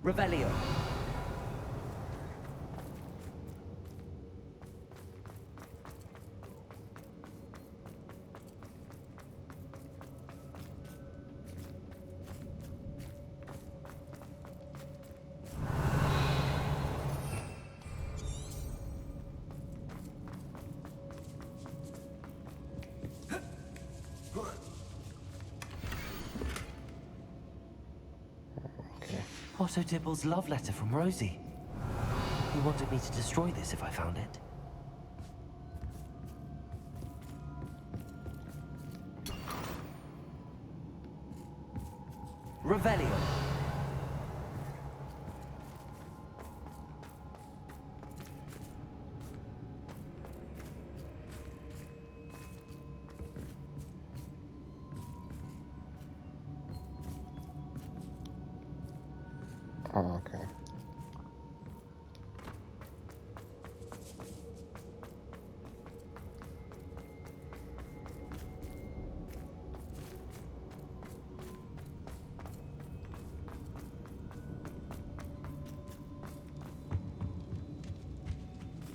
Revelio. Otto Dibble's love letter from Rosie. He wanted me to destroy this if I found it. Revelio. Oh, okay.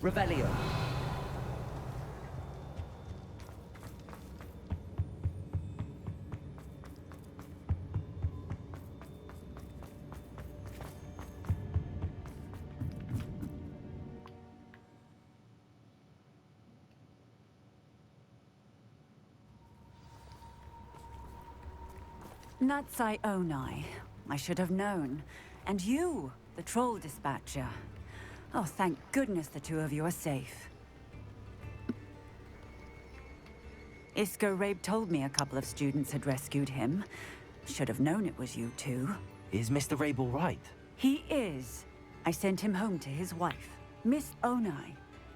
Revelio. Natsai Onai. I should have known. And you, the troll dispatcher. Oh, thank goodness the two of you are safe. Isco Rabe told me a couple of students had rescued him. Should have known it was you two. Is Mr. Rabe all right? He is. I sent him home to his wife, Miss Onai.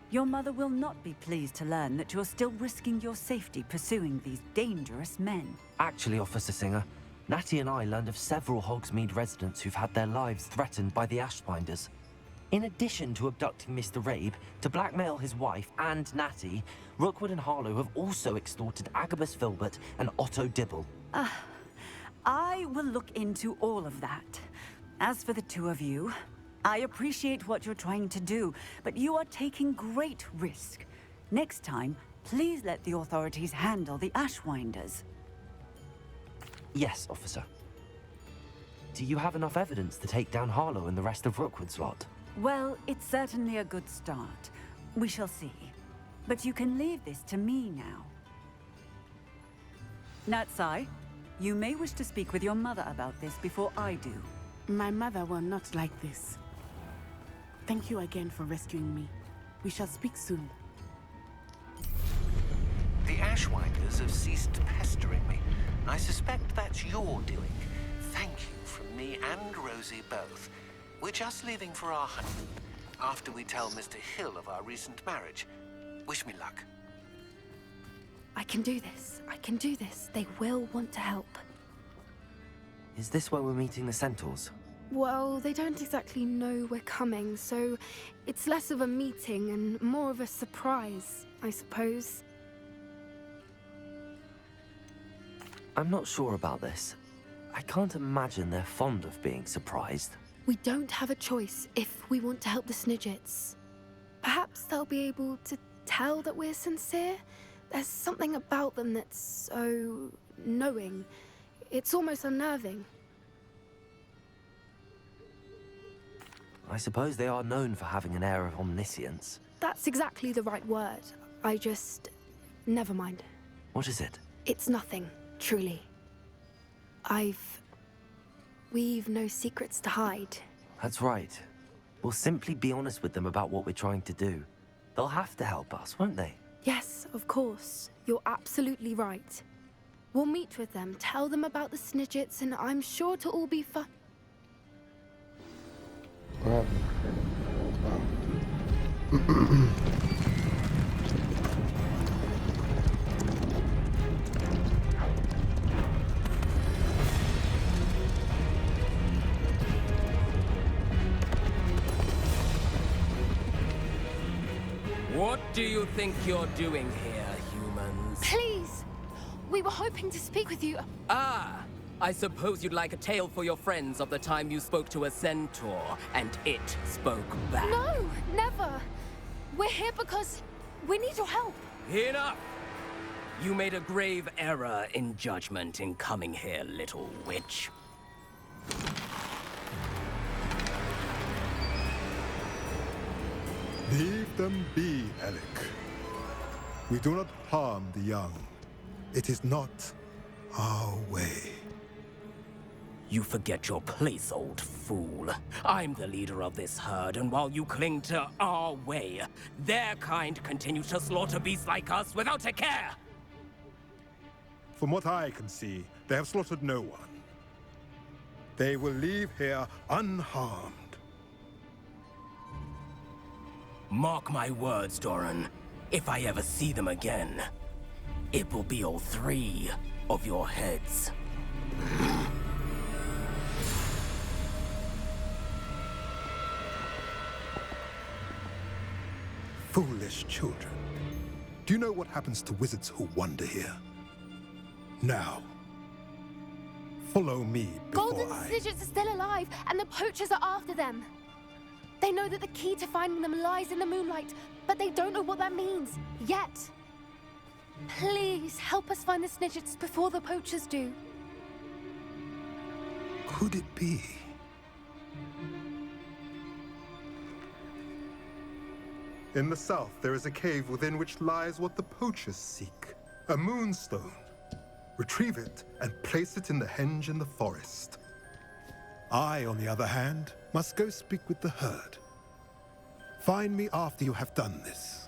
Your mother will not be pleased to learn that you're still risking your safety pursuing these dangerous men. Actually, Officer Singer, Natty and I learned of several Hogsmeade residents who've had their lives threatened by the Ashbinders. In addition to abducting Mr. Rabe, to blackmail his wife and Natty, Rookwood and Harlow have also extorted Agabus Filbert and Otto Dibble. I will look into all of that. As for the two of you, I appreciate what you're trying to do, but you are taking great risk. Next time, please let the authorities handle the Ashwinders. Yes, officer. Do you have enough evidence to take down Harlow and the rest of Rookwood's lot? Well, it's certainly a good start. We shall see. But you can leave this to me now. Natsai, you may wish to speak with your mother about this before I do. My mother will not like this. Thank you again for rescuing me. We shall speak soon. The Ashwinders have ceased pestering me. I suspect that's your doing. Thank you from me and Rosie both. We're just leaving for our honeymoon, after we tell Mr. Hill of our recent marriage. Wish me luck. I can do this. I can do this. They will want to help. Is this where we're meeting the Centaurs? Well, they don't exactly know we're coming, so it's less of a meeting and more of a surprise, I suppose. I'm not sure about this. I can't imagine they're fond of being surprised. We don't have a choice if we want to help the Snidgets. Perhaps they'll be able to tell that we're sincere. There's something about them that's so knowing. It's almost unnerving. I suppose they are known for having an air of omniscience. That's exactly the right word. Never mind. What is it? It's nothing, truly. We've no secrets to hide. That's right. We'll simply be honest with them about what we're trying to do. They'll have to help us, won't they? Yes, of course. You're absolutely right. We'll meet with them, tell them about the Snidgets, and I'm sure it'll all be fun. What do you think you're doing here, humans? Please! We were hoping to speak with you. Ah, I suppose you'd like a tale for your friends of the time you spoke to a centaur, and it spoke back. No, never. We're here because we need your help. Enough! You made a grave error in judgment in coming here, little witch. Leave them be, Alec. We do not harm the young. It is not our way. You forget your place, old fool. I'm the leader of this herd, and while you cling to our way, their kind continue to slaughter beasts like us without a care! From what I can see, they have slaughtered no one. They will leave here unharmed. Mark my words, Doran. If I ever see them again, it will be all 3 of your heads. Foolish children. Do you know what happens to wizards who wander here? Now, follow me before Golden I... Snidgets are still alive, and the poachers are after them. They know that the key to finding them lies in the moonlight, but they don't know what that means, yet. Please, help us find the Snidgets before the poachers do. Could it be? In the south, there is a cave within which lies what the poachers seek. A moonstone. Retrieve it and place it in the henge in the forest. I, on the other hand, must go speak with the herd. Find me after you have done this.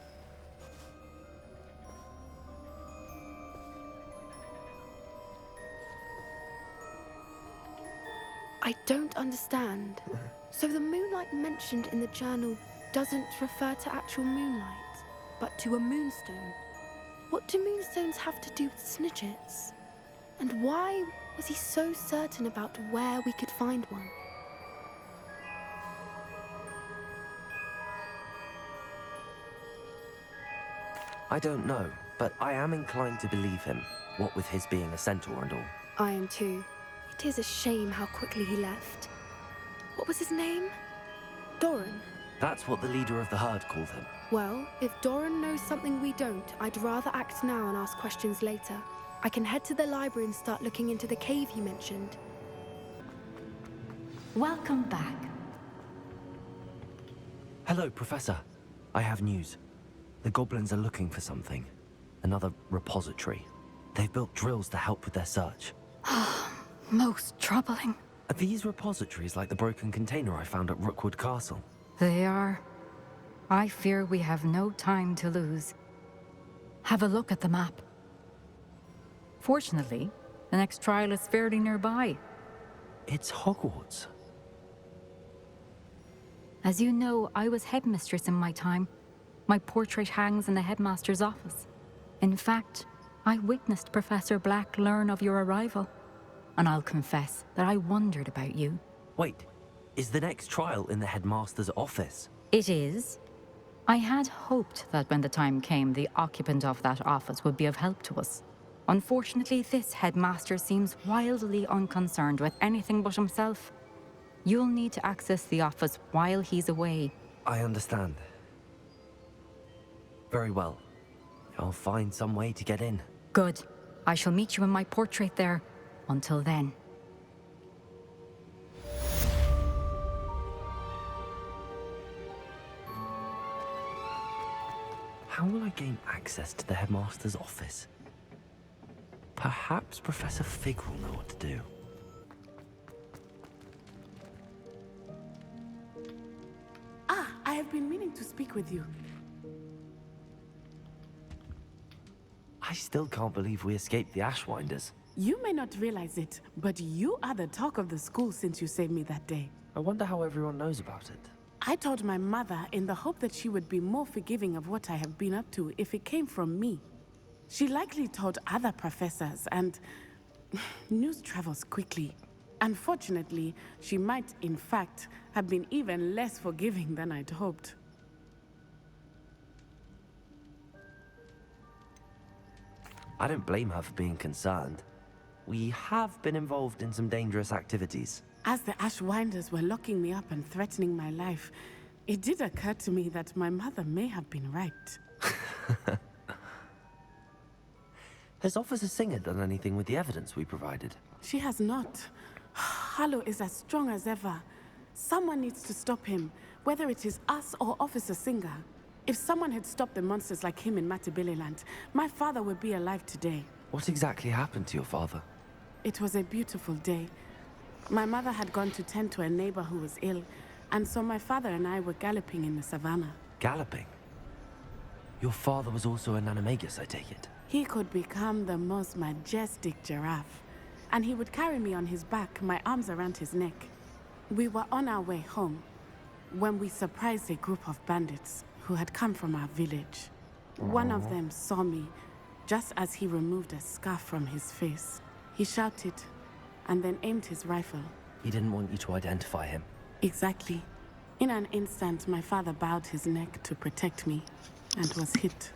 I don't understand. So the moonlight mentioned in the journal doesn't refer to actual moonlight, but to a moonstone. What do moonstones have to do with Snidgets? And why was he so certain about where we could find one? I don't know, but I am inclined to believe him, what with his being a centaur and all. I am too. It is a shame how quickly he left. What was his name? Doran. That's what the leader of the herd called him. Well, if Doran knows something we don't, I'd rather act now and ask questions later. I can head to the library and start looking into the cave he mentioned. Welcome back. Hello, Professor. I have news. The goblins are looking for something. Another repository. They've built drills to help with their search. Most troubling. Are these repositories like the broken container I found at Rookwood Castle? They are. I fear we have no time to lose. Have a look at the map. Fortunately, the next trial is fairly nearby. It's Hogwarts. As you know, I was headmistress in my time. My portrait hangs in the headmaster's office. In fact, I witnessed Professor Black learn of your arrival. And I'll confess that I wondered about you. Wait, is the next trial in the headmaster's office? It is. I had hoped that when the time came, the occupant of that office would be of help to us. Unfortunately, this headmaster seems wildly unconcerned with anything but himself. You'll need to access the office while he's away. I understand. Very well. I'll find some way to get in. Good. I shall meet you in my portrait there. Until then. How will I gain access to the headmaster's office? Perhaps Professor Fig will know what to do. Ah, I have been meaning to speak with you. I still can't believe we escaped the Ashwinders. You may not realize it, but you are the talk of the school since you saved me that day. I wonder how everyone knows about it. I told my mother in the hope that she would be more forgiving of what I have been up to if it came from me. She likely told other professors, and news travels quickly. Unfortunately, she might, in fact, have been even less forgiving than I'd hoped. I don't blame her for being concerned. we have been involved in some dangerous activities. As the Ashwinders were locking me up and threatening my life, it did occur to me that my mother may have been right. Has Officer Singer done anything with the evidence we provided? She has not. Harlow is as strong as ever. Someone needs to stop him, whether it is us or Officer Singer. If someone had stopped the monsters like him in Matabeleland, my father would be alive today. What exactly happened to your father? It was a beautiful day. My mother had gone to tend to a neighbor who was ill, and so my father and I were galloping in the savannah. Galloping? Your father was also an animagus, I take it? He could become the most majestic giraffe, and he would carry me on his back, my arms around his neck. We were on our way home when we surprised a group of bandits who had come from our village. One of them saw me just as he removed a scarf from his face. He shouted and then aimed his rifle. He didn't want you to identify him. Exactly. In an instant, my father bowed his neck to protect me and was hit.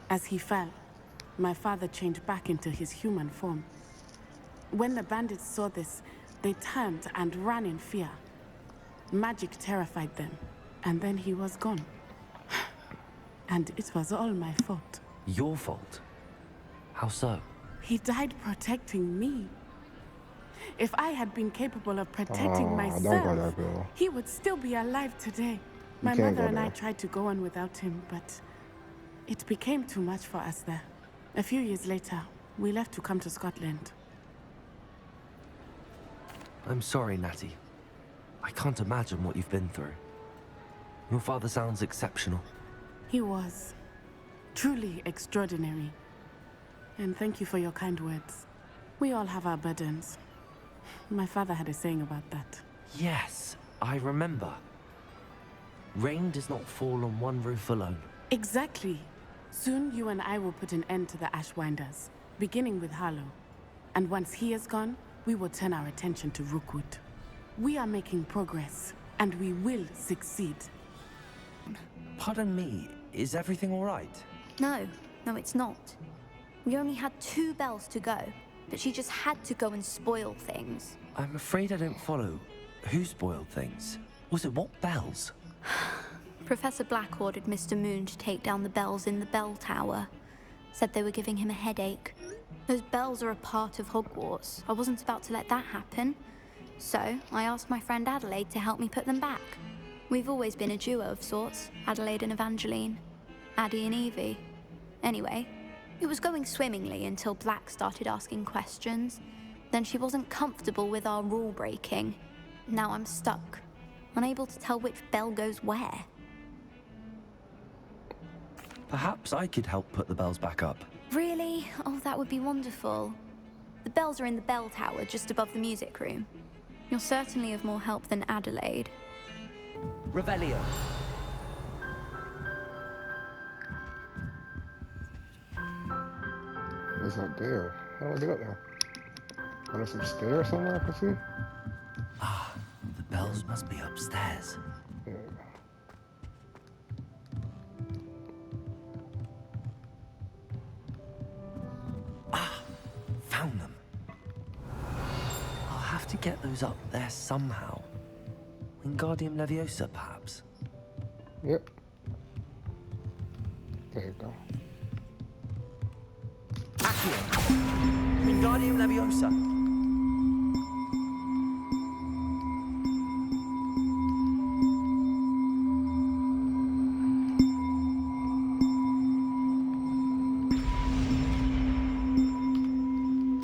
As he fell, my father changed back into his human form. When the bandits saw this, they turned and ran in fear. Magic terrified them, and then he was gone. And it was all my fault. Your fault? How so? He died protecting me. If I had been capable of protecting myself, don't go there, girl. he would still be alive today. My can't mother go and I there. tried to go on without him, but it became too much for us there. A few years later, we left to come to Scotland. I'm sorry, Natty. I can't imagine what you've been through. Your father sounds exceptional. He was truly extraordinary. And thank you for your kind words. We all have our burdens. My father had a saying about that. Yes, I remember. Rain does not fall on one roof alone. Exactly. Soon you and I will put an end to the Ashwinders, beginning with Harlow. And once he is gone, we will turn our attention to Rookwood. We are making progress, and we will succeed. Pardon me, is everything all right? No, it's not. We only had 2 bells to go, but she just had to go and spoil things. I'm afraid I don't follow. Who spoiled things? Was it what bells? Professor Black ordered Mr. Moon to take down the bells in the bell tower. Said they were giving him a headache. Those bells are a part of Hogwarts. I wasn't about to let that happen. So I asked my friend Adelaide to help me put them back. We've always been a duo of sorts, Adelaide and Evangeline. Addie and Evie. Anyway, it was going swimmingly until Black started asking questions. Then she wasn't comfortable with our rule breaking. Now I'm stuck, unable to tell which bell goes where. Perhaps I could help put the bells back up. Really? Oh, that would be wonderful. The bells are in the bell tower just above the music room. You're certainly of more help than Adelaide. Revelio. It's up there. How do I get up there? Are there some stairs somewhere I can see? Ah, the bells must be upstairs. Yeah. Found them. I'll have to get those up there somehow. Wingardium Leviosa, perhaps? Yep. There you go. Accio! Wingardium Leviosa!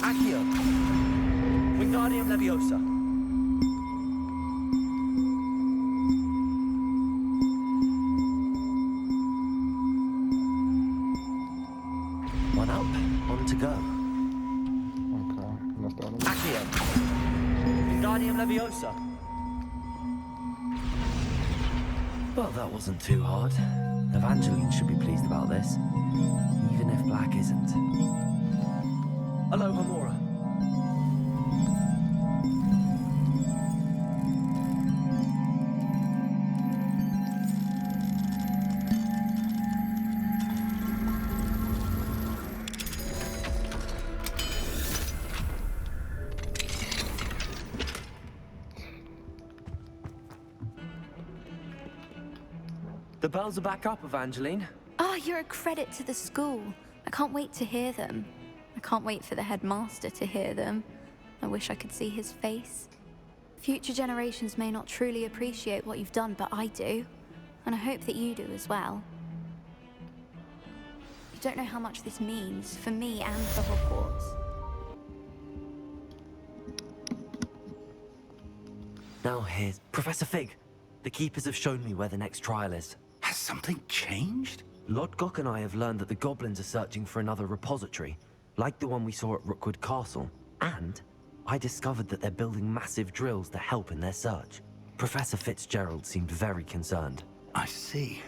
Accio! Wingardium Leviosa! One up, one to go. Okay. That's the other one. Accio! Wingardium Leviosa! Well, that wasn't too hard. Evangeline should be pleased about this, even if Black isn't. Hello, Hamora. The bells are back up, Evangeline. Oh, you're a credit to the school. I can't wait to hear them. I can't wait for the headmaster to hear them. I wish I could see his face. Future generations may not truly appreciate what you've done, but I do. And I hope that you do as well. You don't know how much this means for me and for Hogwarts. Now here's Professor Fig. The Keepers have shown me where the next trial is. Has something changed? Lodgok and I have learned that the goblins are searching for another repository, like the one we saw at Rookwood Castle. And I discovered that they're building massive drills to help in their search. Professor Fitzgerald seemed very concerned. I see.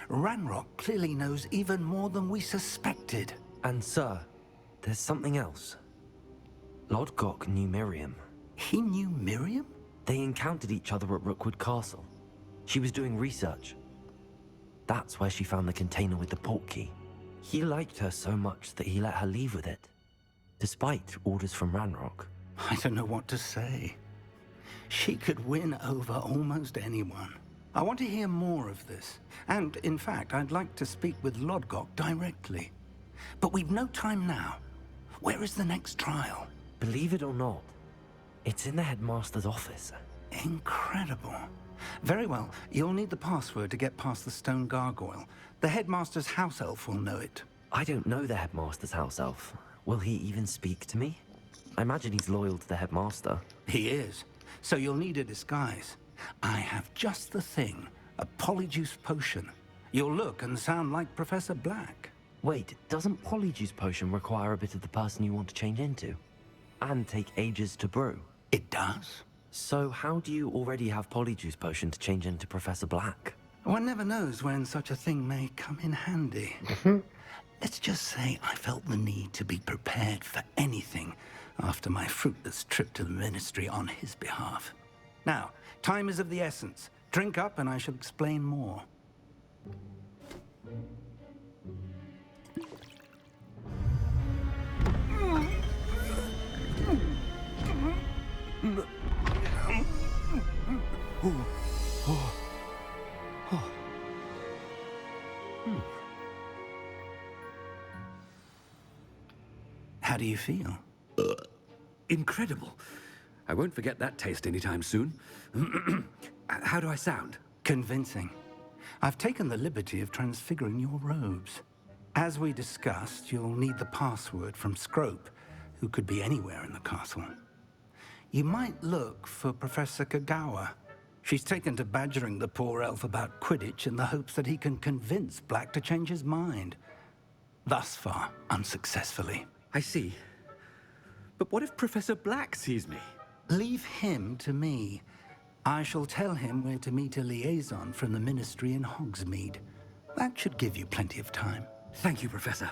Ranrock clearly knows even more than we suspected. And sir, there's something else. Lodgok knew Miriam. He knew Miriam? They encountered each other at Rookwood Castle. She was doing research. That's where she found the container with the portkey. He liked her so much that he let her leave with it, despite orders from Ranrock. I don't know what to say. She could win over almost anyone. I want to hear more of this. And, in fact, I'd like to speak with Lodgok directly. But we've no time now. Where is the next trial? Believe it or not, it's in the headmaster's office. Incredible. Very well. You'll need the password to get past the stone gargoyle. The headmaster's house elf will know it. I don't know the headmaster's house elf. Will he even speak to me? I imagine he's loyal to the headmaster. He is. So you'll need a disguise. I have just the thing. A polyjuice potion. You'll look and sound like Professor Black. Wait, doesn't Polyjuice Potion require a bit of the person you want to change into? And take ages to brew? It does. So how do you already have Polyjuice Potion to change into Professor Black? One never knows when such a thing may come in handy. Let's just say I felt the need to be prepared for anything after my fruitless trip to the Ministry on his behalf. Now, time is of the essence. Drink up and I shall explain more. How do you feel? Incredible. I won't forget that taste anytime soon. How do I sound? Convincing. I've taken the liberty of transfiguring your robes. As we discussed, you'll need the password from Scrope, who could be anywhere in the castle. You might look for Professor Kagawa. She's taken to badgering the poor elf about Quidditch in the hopes that he can convince Black to change his mind. Thus far, unsuccessfully. I see. But what if Professor Black sees me? Leave him to me. I shall tell him where to meet a liaison from the Ministry in Hogsmeade. That should give you plenty of time. Thank you, Professor.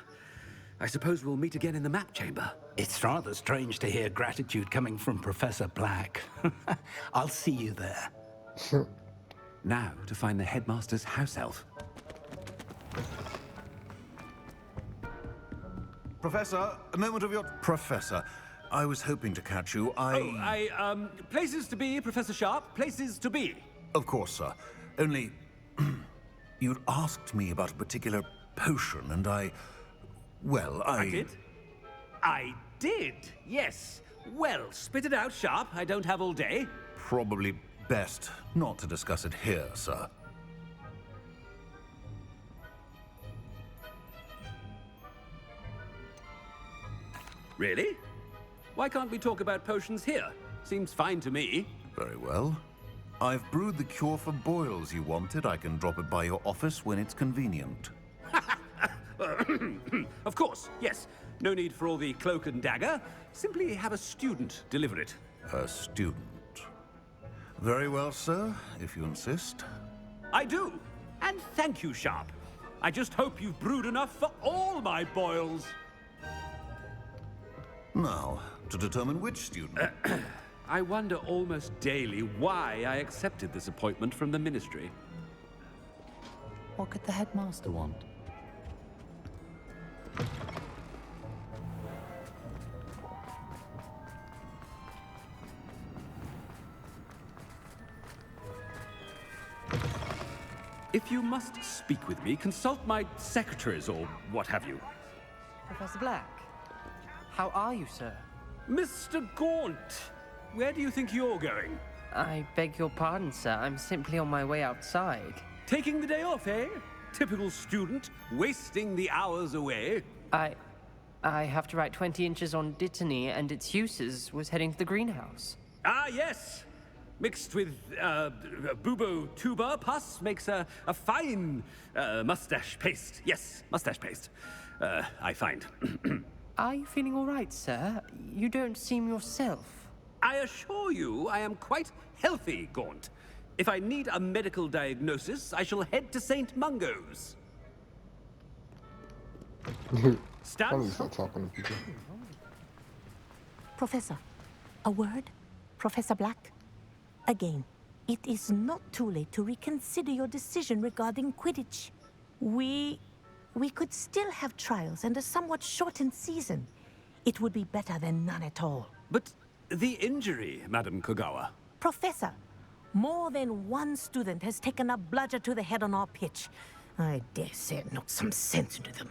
I suppose we'll meet again in the map chamber. It's rather strange to hear gratitude coming from Professor Black. I'll see you there. Now to find the headmaster's house elf. Professor, a moment of your... Professor, I was hoping to catch you. Places to be, Professor Sharp. Places to be. Of course, sir. Only... you'd asked me about a particular potion, and well, I did? I did, yes. Well, spit it out, Sharp. I don't have all day. Probably best not to discuss it here, sir. Really? Why can't we talk about potions here? Seems fine to me. Very well. I've brewed the cure for boils you wanted. I can drop it by your office when it's convenient. Of course, yes. No need for all the cloak and dagger. Simply have a student deliver it. A student. Very well, sir, if you insist. I do. And thank you, Sharp. I just hope you've brewed enough for all my boils. Now, to determine which student... I wonder almost daily why I accepted this appointment from the Ministry. What could the headmaster want? If If you must speak with me, consult my secretaries or what have you. Professor Black, how are you, sir? Mr. Gaunt, where do you think you're going? I beg your pardon, sir. I'm simply on my way outside. Taking the day off, eh? Typical student, wasting the hours away. I have to write 20 inches on Dittany and its uses. Was heading to the greenhouse. Ah, yes! Mixed with bubo tuber pus makes a fine mustache paste. Yes, mustache paste. I find. Are you feeling all right, sir? You don't seem yourself. I assure you I am quite healthy, Gaunt. If I need a medical diagnosis, I shall head to St. Mungo's. Probably start talking to people. Professor, a word? Professor Black? Again, it is not too late to reconsider your decision regarding Quidditch. We could still have trials and a somewhat shortened season. It would be better than none at all. But the injury, Madam Kogawa. Professor, more than one student has taken a bludger to the head on our pitch. I dare say it knocked some sense into them.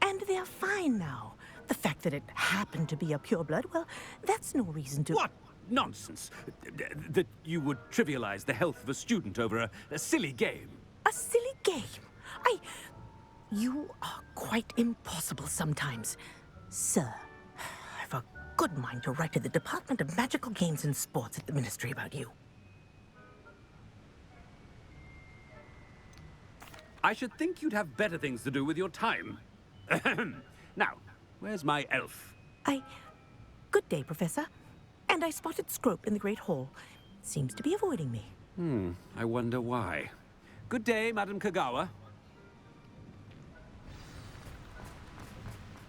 And they're fine now. The fact that it happened to be a pureblood, well, that's no reason to... What nonsense! That you would trivialize the health of a student over a silly game. A silly game? You are quite impossible sometimes. Sir, I've a good mind to write to the Department of Magical Games and Sports at the Ministry about you. I should think you'd have better things to do with your time. Now, where's my elf? Good day, Professor. And I spotted Scrope in the Great Hall. Seems to be avoiding me. I wonder why. Good day, Madam Kogawa.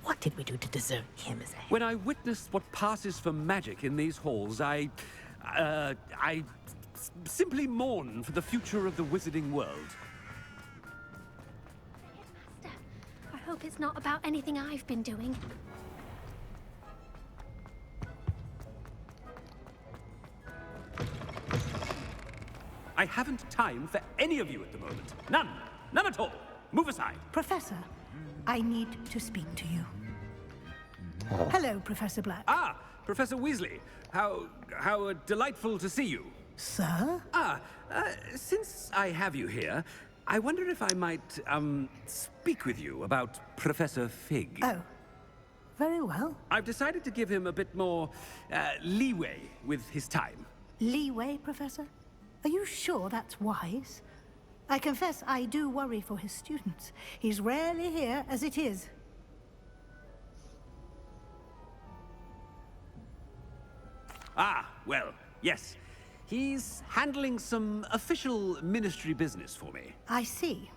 What did we do to deserve him as a... When I witnessed what passes for magic in these halls, I simply mourn for the future of the wizarding world. Master, I hope it's not about anything I've been doing. I haven't time for any of you at the moment. None. None at all. Move aside. Professor, I need to speak to you. Hello, Professor Black. Ah, Professor Weasley. How delightful to see you. Sir? Since I have you here, I wonder if I might, speak with you about Professor Fig. Oh, very well. I've decided to give him a bit more, leeway with his time. Leeway, Professor? Are you sure that's wise? I confess I do worry for his students. He's rarely here as it is. Ah, well, yes. He's handling some official ministry business for me. I see.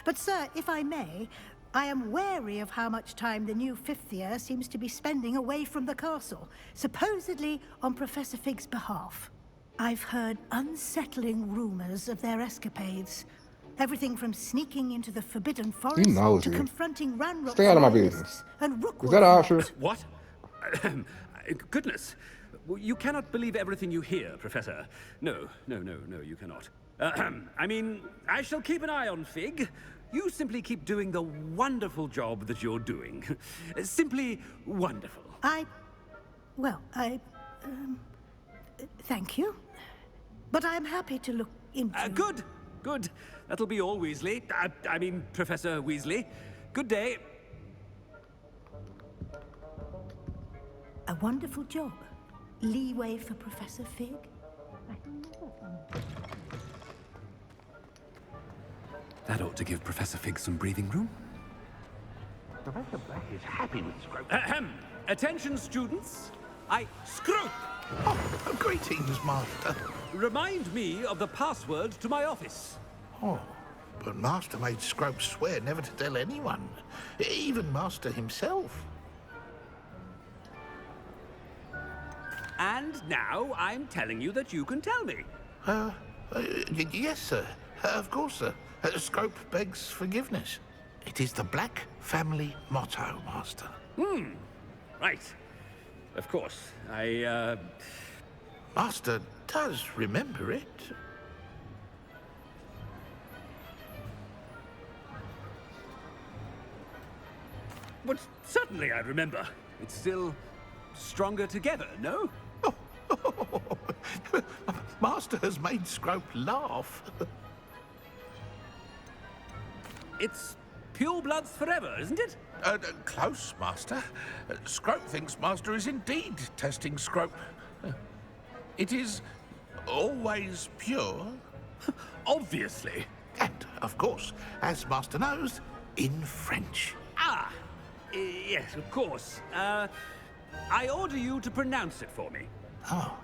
But, sir, if I may, I am wary of how much time the new fifth year seems to be spending away from the castle, supposedly on Professor Fig's behalf. I've heard unsettling rumors of their escapades. Everything from sneaking into the Forbidden Forest to confronting Ranrock. Stay out of my business. And Rookwood. Is that Asher? What? Goodness. You cannot believe everything you hear, Professor. No, you cannot. I mean, I shall keep an eye on Fig. You simply keep doing the wonderful job that you're doing. Simply wonderful. Thank you. But I'm happy to look into... Good. That'll be all, Weasley. I mean, Professor Weasley. Good day. A wonderful job. Leeway for Professor Fig. That ought to give Professor Fig some breathing room. Professor Black is happy with Scrope. Attention, students. Scrope! Oh, greetings, Master. Remind me of the password to my office. Oh, but Master made Scrope swear never to tell anyone, even Master himself. And now I'm telling you that you can tell me. Yes, sir. Of course, sir. Scrope begs forgiveness. It is the Black family motto, Master. Right. Of course. Master does remember it. But certainly I remember. It's still stronger together, no? Master has made Scrope laugh. It's pure bloods forever, isn't it? Close, Master. Scrope thinks Master is indeed testing Scrope. It is always pure. Obviously. And, of course, as Master knows, in French. Ah! Yes, of course. I order you to pronounce it for me. Oh.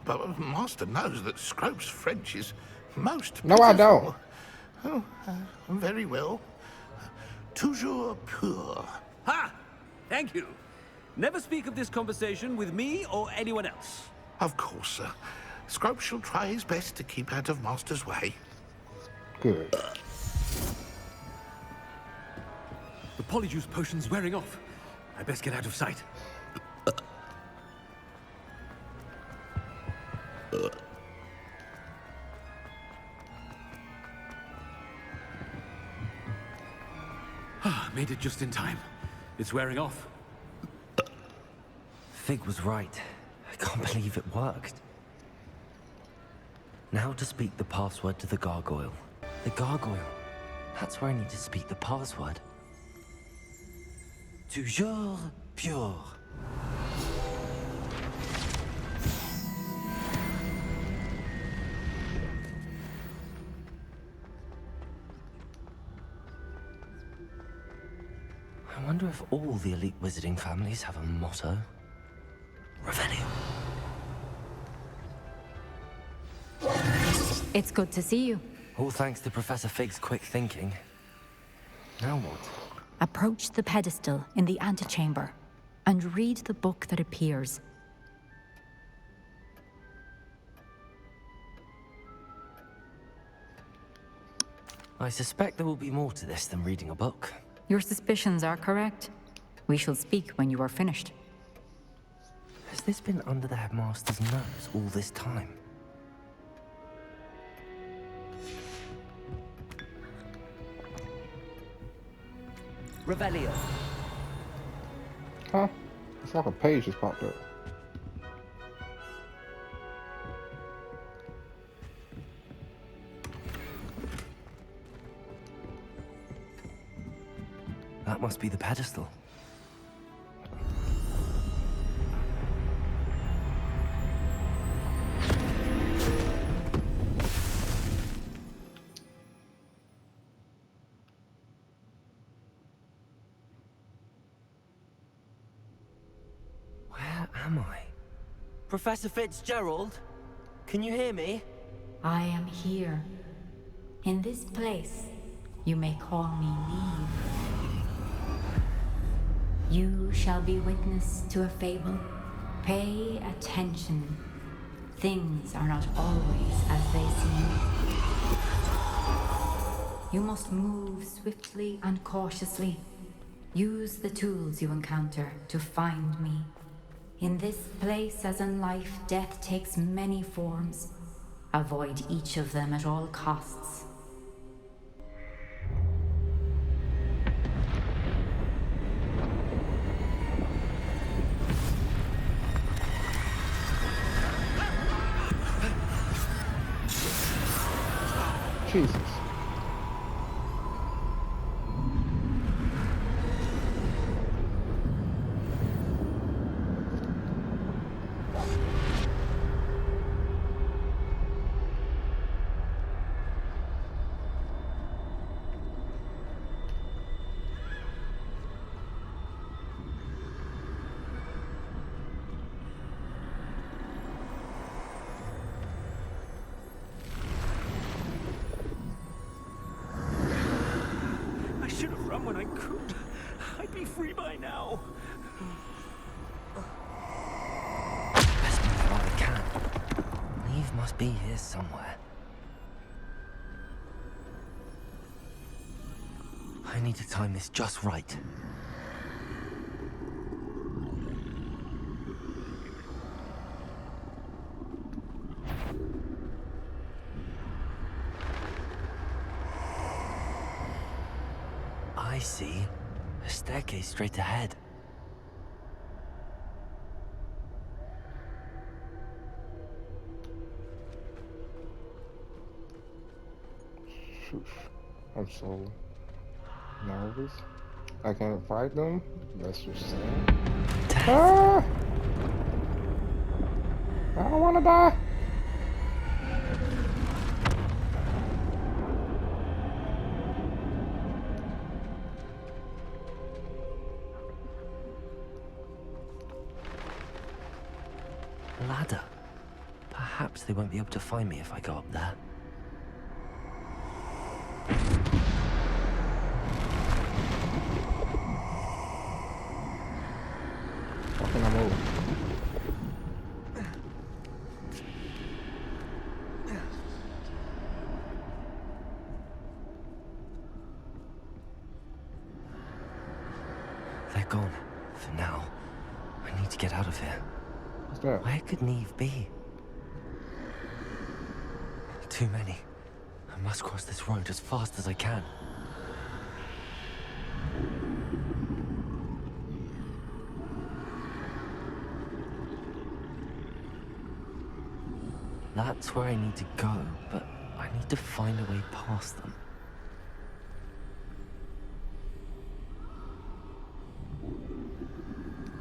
But Master knows that Scrope's French is most No, I don't. Oh, very well. Toujours pur. Ha! Thank you. Never speak of this conversation with me or anyone else. Of course, sir. Scrope shall try his best to keep out of Master's way. Good. The polyjuice potion's wearing off. I best get out of sight. Made it just in time. It's wearing off. Fig was right. I can't believe it worked. Now to speak the password to the gargoyle. The gargoyle. That's where I need to speak the password. Toujours pure. I wonder if all the elite wizarding families have a motto. Revelio. It's good to see you. All thanks to Professor Fig's quick thinking. Now what? Approach the pedestal in the antechamber and read the book that appears. I suspect there will be more to this than reading a book. Your suspicions are correct. We shall speak when you are finished. Has this been under the headmaster's nose all this time? Revelio. Huh? It's like a page just popped up. That must be the pedestal. Where am I? Professor Fitzgerald? Can you hear me? I am here. In this place, you may call me Neve. You shall be witness to a fable. Pay attention. Things are not always as they seem. You must move swiftly and cautiously. Use the tools you encounter to find me. In this place, as in life, death takes many forms. Avoid each of them at all costs. Jesus. I should have run when I could. I'd be free by now. Best move while I can. Neve must be here somewhere. I need to time this just right. I see A staircase straight ahead. I'm so nervous. I can't fight them. That's just sad. Ah! I don't want to die. Ladder. Perhaps they won't be able to find me if I go up there. How can I move? They're gone. For now. I need to get out of here. What's that? Where could Neve be? Too many. I must cross this road as fast as I can. That's where I need to go, but I need to find a way past them.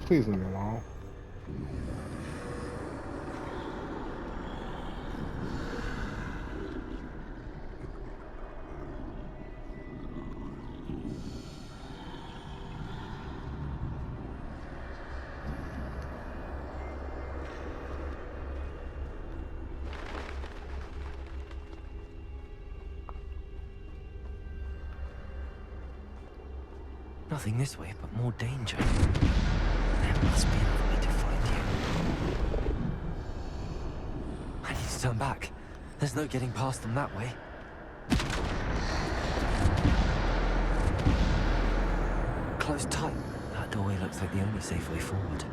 Please leave me alone. Nothing this way, but more danger. There must be another way to find you. I need to turn back. There's no getting past them that way. Close tight. That doorway looks like the only safe way forward.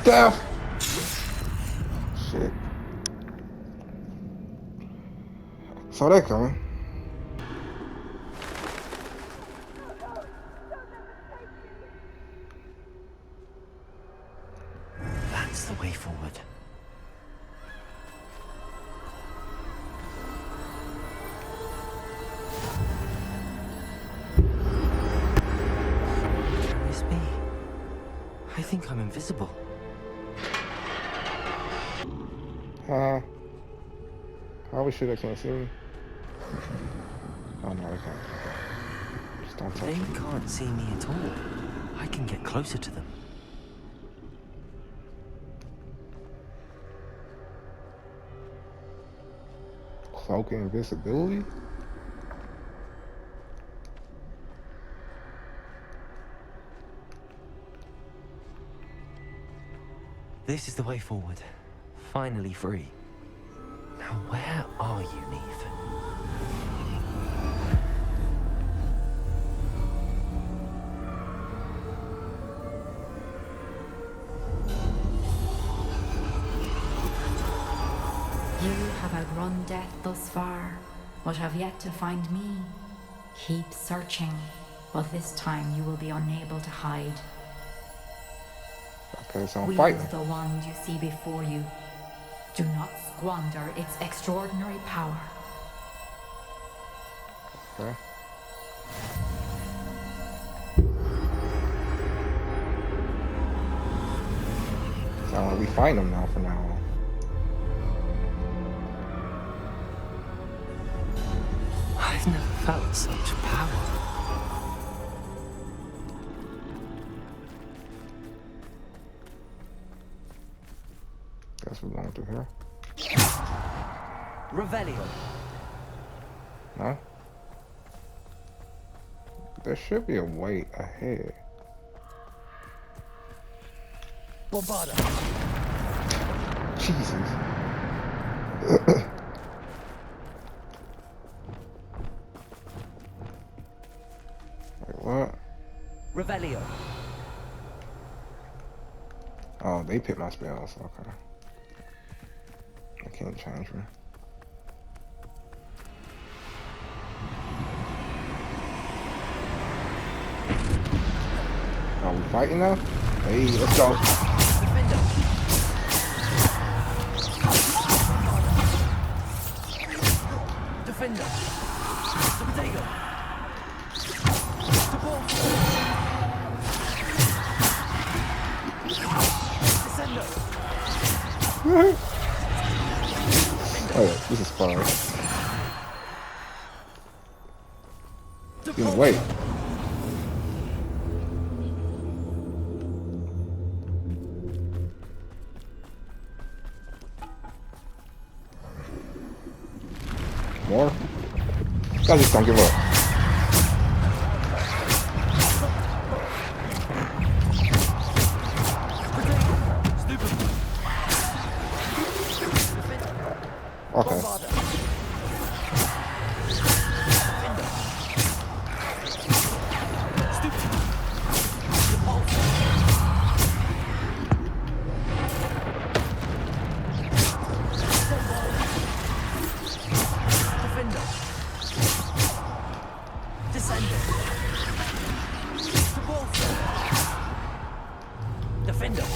Death! Shit. Saw that coming. That's the way forward. Can this be? I think I'm invisible. How we sure they can't see me? Oh no, they can't. Just don't touch They me. can't see me at all. I can get closer to them. Cloak invisibility? This is the way forward. Finally free. Now where are you, Neve? You have outrun death thus far, but have yet to find me. Keep searching, but this time you will be unable to hide. Okay, so I'm Wield fighting. the wand you see before you. Do not squander its extraordinary power. Okay. Sound like we fight them now from now on. I've never felt such power. Guess we're going through here. Revelio. Huh? There should be a way ahead. Bombarda. Jesus. Wait, what? Revelio. Oh, they picked my spells. Okay. I can't change them. Are we fighting now? Hey, let's go. Defender. The potato. The ball. Descendo. Oh, yeah, this is fun. Get in the way. More? Guys just don't give up. Okay. Defender. Descendo. Defender.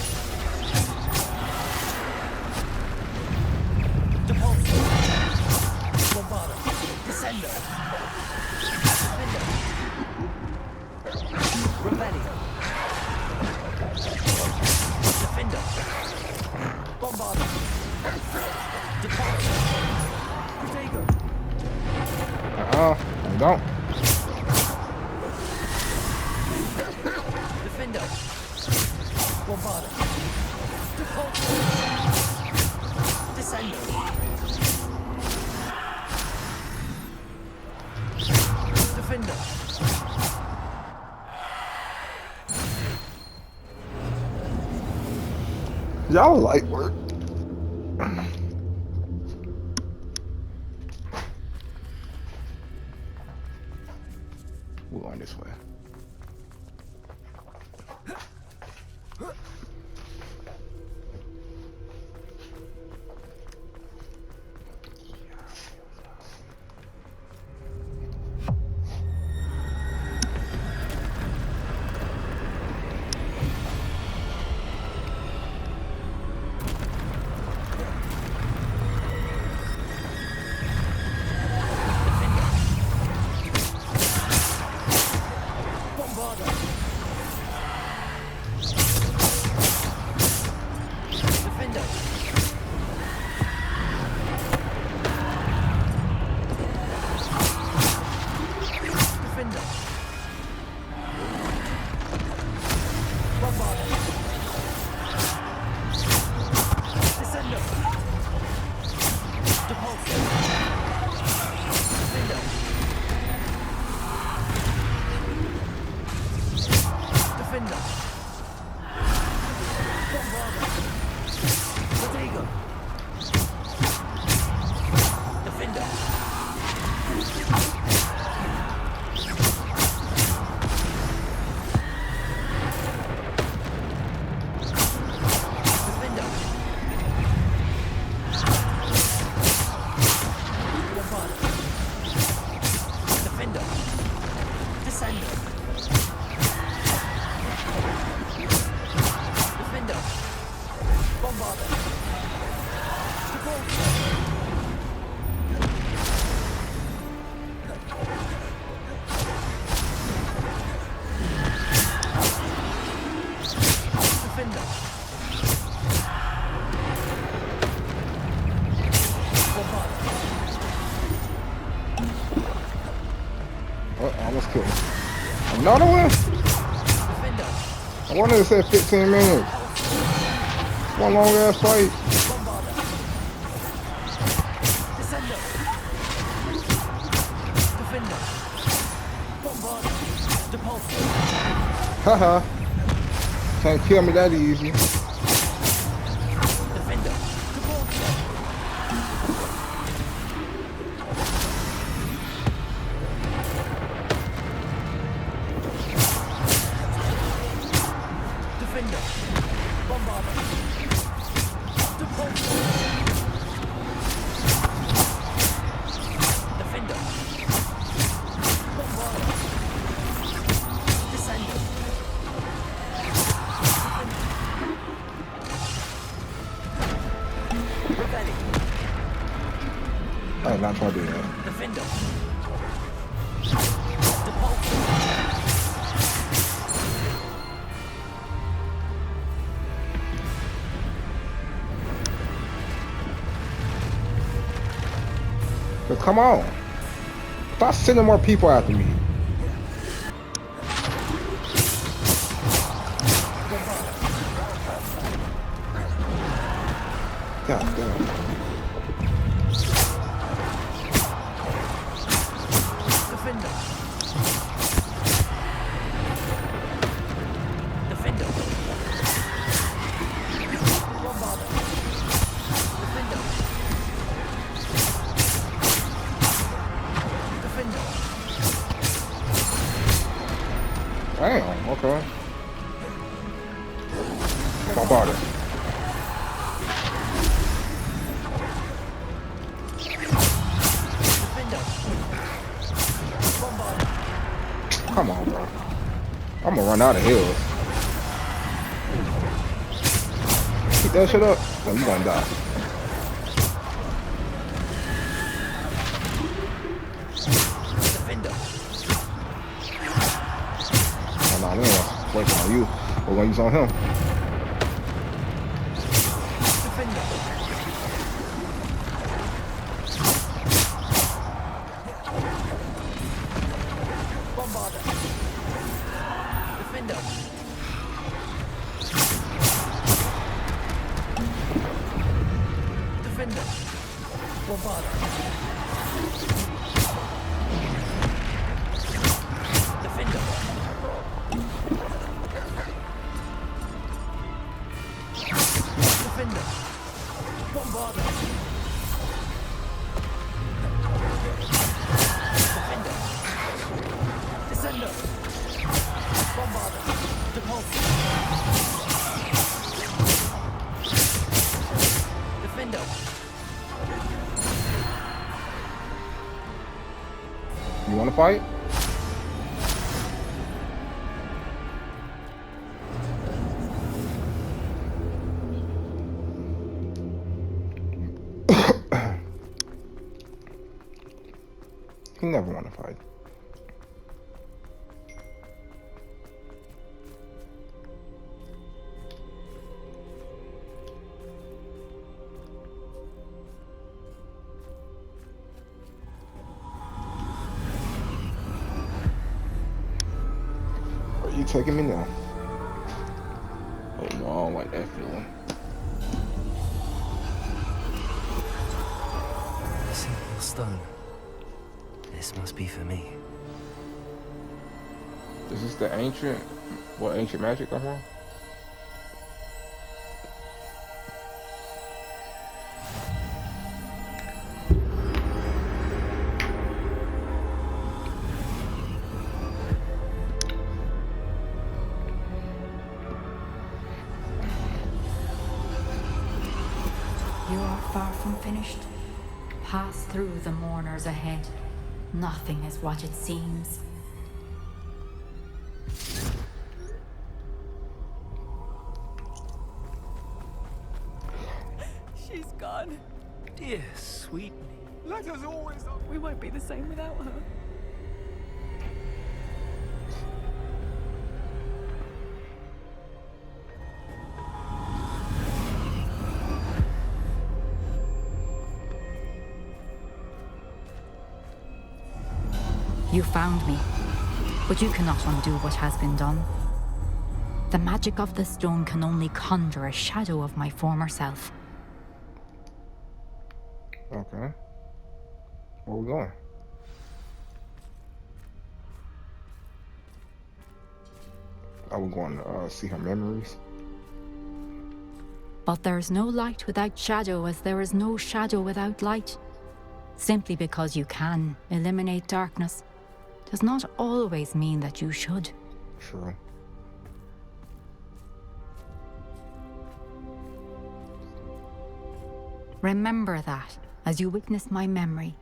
Revelio. Defender. Bombarda. Departure. Protego. I don't. Defender. Bombarda. Departure. Descendo. Defender. Y'all light work. We're going this way. Another one? I wanted to say 15 minutes. One long ass fight. Haha. Can't kill me that easy. I did not try to do that. But come on. Stop sending more people after me. God damn. Damn, okay. My body. Come on, bro. I'm gonna run out of hills. Keep that shit up, or you gonna die. Oh, no, we ain't working on you. We're gonna use on him. You wanna fight? He never wanna fight. Are you taking me now? Oh no, I don't like that feeling. A simple stone. This must be for me. Is this the ancient, what ancient magic I'm on? You are far from finished. Pass through the mourners ahead. Nothing is what it seems. She's gone. Dear sweet me. Let us always. We won't be the same without her. You found me, but you cannot undo what has been done. The magic of the stone can only conjure a shadow of my former self. Okay. Where we going? I was going to see her memories. But there's no light without shadow, as there is no shadow without light. Simply because you can eliminate darkness does not always mean that you should. True. Remember that as you witness my memory.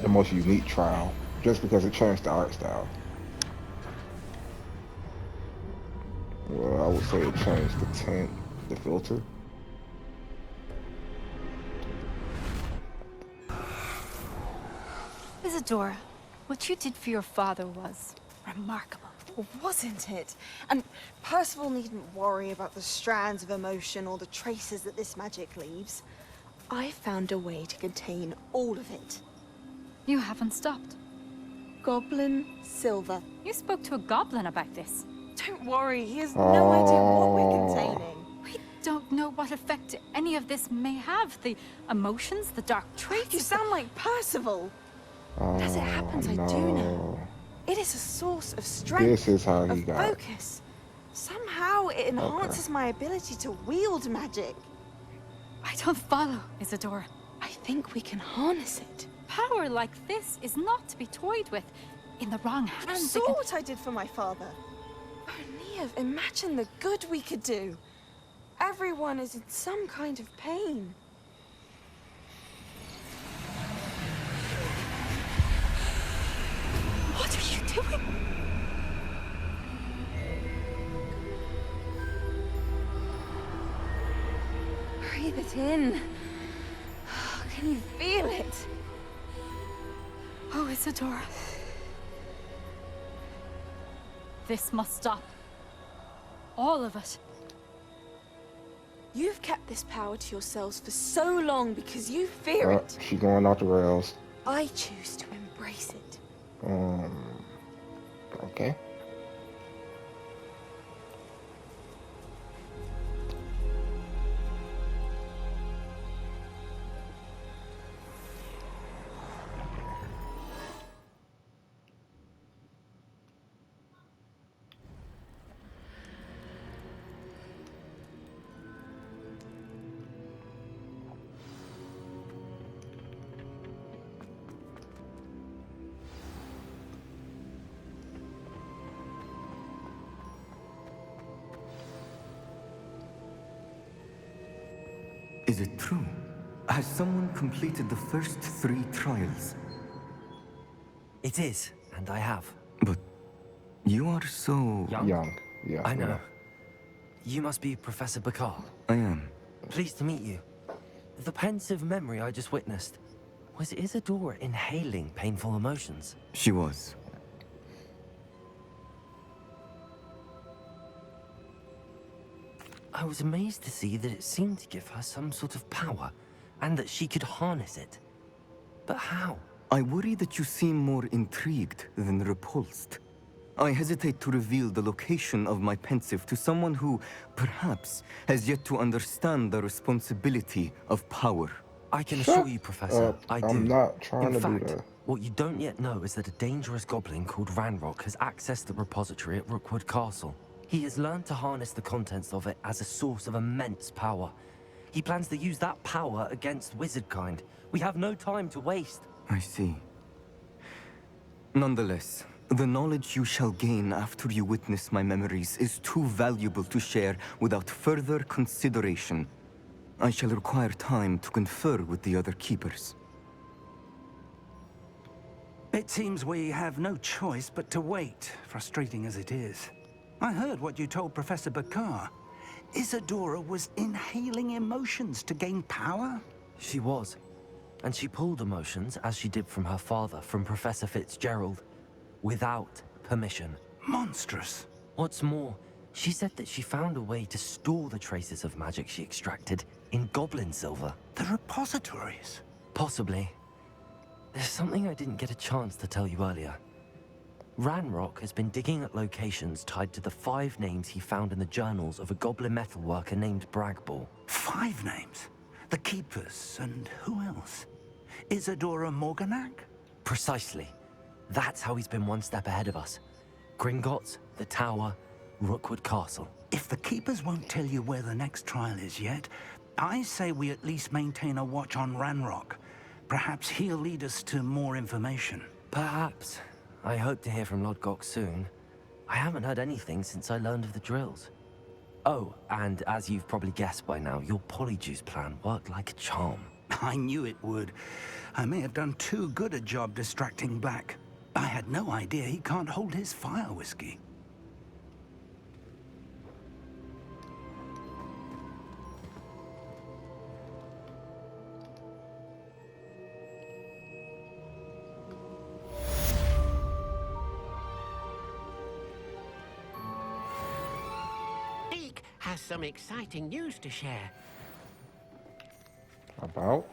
The most unique trial, just because it changed the art style. Well, I would say it changed the tint, the filter. Isadora, what you did for your father was remarkable. Wasn't it? And Percival needn't worry about the strands of emotion or the traces that this magic leaves. I found a way to contain all of it. You haven't stopped. Goblin Silver. You spoke to a goblin about this. Don't worry, he has no idea what we're containing. We don't know what effect any of this may have. The emotions, the dark traits. You sound like Percival. As it happens, I do know. It is a source of strength, This is how he of got it. focus. Somehow it enhances my ability to wield magic. I don't follow, Isadora. I think we can harness it. Power like this is not to be toyed with. In the wrong You hands, saw what I did for my father. Oh, Neve, imagine the good we could do. Everyone is in some kind of pain. What are you doing? Breathe it in. Can you feel it? Oh, Isadora. This must stop. All of it. You've kept this power to yourselves for so long because you fear it. She going off the rails. I choose to embrace it. Okay. Is it true? Has someone completed the first 3 trials? It is, and I have. But you are so... Young. Yeah. I know. You must be Professor Bakar. I am. Pleased to meet you. The pensive memory I just witnessed, was Isadora inhaling painful emotions? She was. I was amazed to see that it seemed to give her some sort of power, and that she could harness it. But how? I worry that you seem more intrigued than repulsed. I hesitate to reveal the location of my pensive to someone who, perhaps, has yet to understand the responsibility of power. I can assure you, Professor, I do. I'm not trying In to fact, do that. what you don't yet know is that a dangerous goblin called Ranrock has accessed the repository at Rookwood Castle. He has learned to harness the contents of it as a source of immense power. He plans to use that power against wizardkind. We have no time to waste. I see. Nonetheless, the knowledge you shall gain after you witness my memories is too valuable to share without further consideration. I shall require time to confer with the other keepers. It seems we have no choice but to wait, frustrating as it is. I heard what you told Professor Bakar. Isadora was inhaling emotions to gain power? She was. And she pulled emotions, as she did from her father, from Professor Fitzgerald, without permission. Monstrous. What's more, She said that she found a way to store the traces of magic she extracted in goblin silver. The repositories? Possibly. There's something I didn't get a chance to tell you earlier. Ranrock has been digging at locations tied to the 5 names he found in the journals of a goblin metalworker named Bragball. 5 names? The Keepers, and who else? Isadora Morganac? Precisely. That's how he's been one step ahead of us. Gringotts, the Tower, Rookwood Castle. If the Keepers won't tell you where the next trial is yet, I say we at least maintain a watch on Ranrock. Perhaps he'll lead us to more information. Perhaps. I hope to hear from Lodgok soon. I haven't heard anything since I learned of the drills. Oh, and as you've probably guessed by now, your polyjuice plan worked like a charm. I knew it would. I may have done too good a job distracting Black. I had no idea he can't hold his fire whiskey. Deke has some exciting news to share. About?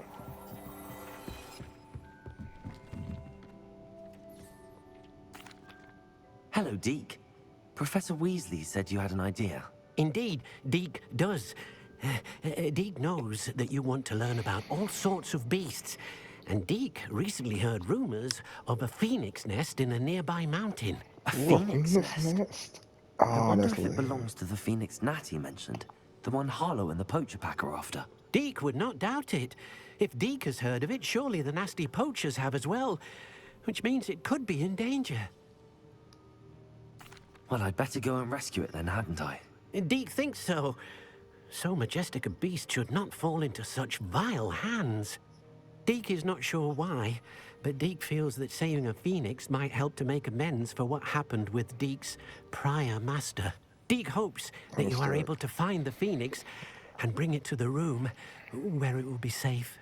Hello, Deke. Professor Weasley said you had an idea. Indeed, Deke does. Deke knows that you want to learn about all sorts of beasts, and Deke recently heard rumors of a phoenix nest in a nearby mountain. A phoenix nest? I Oh, wonder that's if it lovely. belongs to the phoenix Natty mentioned. The one Harlow and the poacher pack are after. Deke would not doubt it. If Deke has heard of it, surely the nasty poachers have as well, which means it could be in danger. Well, I'd better go and rescue it then, hadn't I? Deke thinks so. So majestic a beast should not fall into such vile hands. Deke is not sure why, but Deke feels that saving a phoenix might help to make amends for what happened with Deke's prior master. Deke hopes that you are able to find the phoenix and bring it to the room where it will be safe.